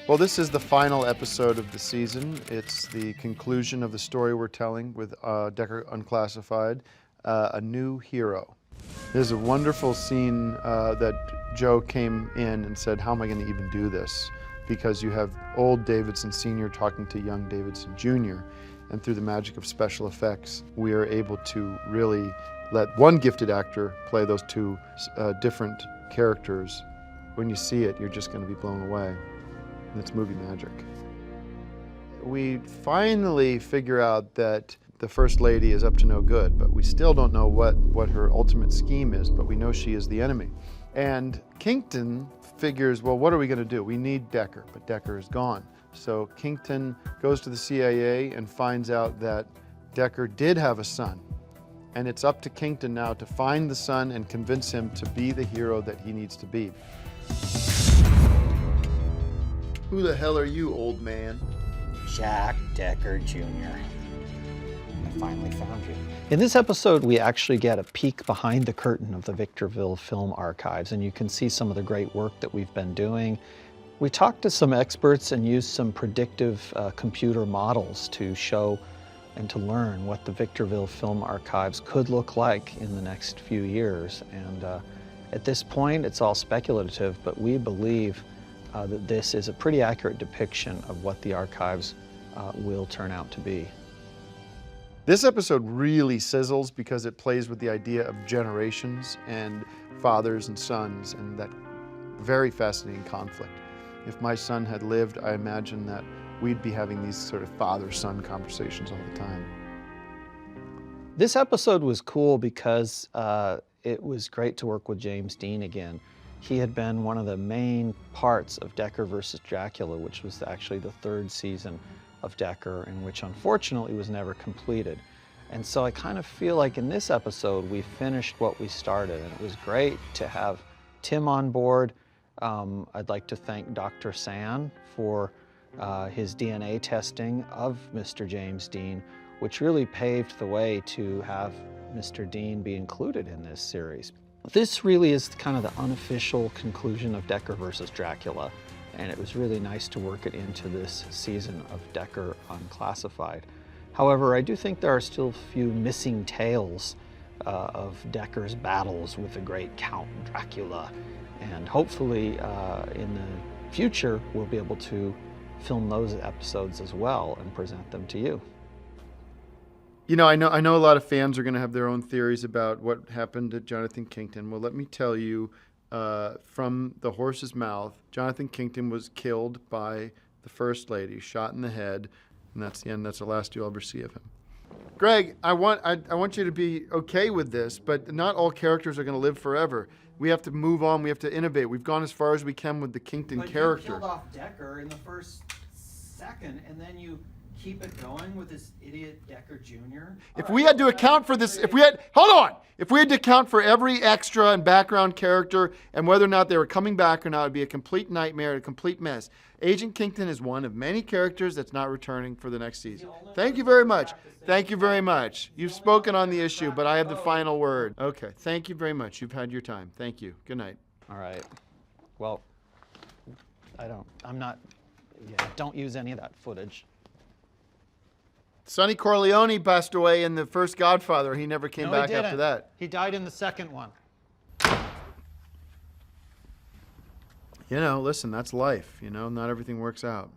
Well, this is the final episode of the season. It's the conclusion of the story we're telling with Decker Unclassified, A New Hero. There's a wonderful scene that Joe came in and said, how am I going to even do this? Because you have old Davidson Sr. talking to young Davidson Jr., and through the magic of special effects, we are able to really let one gifted actor play those two different characters. When you see it, you're just going to be blown away. And it's movie magic. We finally figure out that the First Lady is up to no good, but we still don't know what her ultimate scheme is, but we know she is the enemy. And Kington figures, well, what are we going to do? We need Decker, but Decker is gone. So Kington goes to the CIA and finds out that Decker did have a son. And it's up to Kington now to find the son and convince him to be the hero that he needs to be. Who the hell are you, old man? Jack Decker Jr. I finally found you. In this episode, we actually get a peek behind the curtain of the Victorville Film Archives, and you can see some of the great work that we've been doing. We talked to some experts and used some predictive computer models to show and to learn what the Victorville Film Archives could look like in the next few years. And at this point, it's all speculative, but we believe that this is a pretty accurate depiction of what the archives will turn out to be. This episode really sizzles because it plays with the idea of generations and fathers and sons and that very fascinating conflict. If my son had lived, I imagine that we'd be having these sort of father-son conversations all the time. This episode was cool because it was great to work with James Dean again. He had been one of the main parts of Decker versus Dracula, which was actually the third season of Decker, and which unfortunately was never completed. And so I kind of feel like in this episode we finished what we started, and it was great to have Tim on board. I'd like to thank Dr. San for his DNA testing of Mr. James Dean, which really paved the way to have Mr. Dean be included in this series. This really is kind of the unofficial conclusion of Decker versus Dracula, and it was really nice to work it into this season of Decker Unclassified. However, I do think there are still a few missing tales of Decker's battles with the great Count Dracula, and hopefully in the future we'll be able to film those episodes as well and present them to you. You know, I know a lot of fans are going to have their own theories about what happened to Jonathan Kington. Well, let me tell you from the horse's mouth, Jonathan Kington was killed by the First Lady, shot in the head, and that's the end. That's the last you'll ever see of him. Greg, I want you to be okay with this, but not all characters are going to live forever. We have to move on. We have to innovate. We've gone as far as we can with the Kington character. You killed off Decker in the first second, and then you keep it going with this idiot Decker Jr. If we had to account for this, if we had to account for every extra and background character and whether or not they were coming back or not, it'd be a complete nightmare, a complete mess. Agent Kington is one of many characters that's not returning for the next season. Thank you very much. Thank you very much. You've spoken on the issue, but I have the final word. Okay, thank you very much. You've had your time. Thank you. Good night. All right. Well, don't use any of that footage. Sonny Corleone passed away in the first Godfather. He never came back after that. He died in the second one. You know, listen, that's life. You know, not everything works out.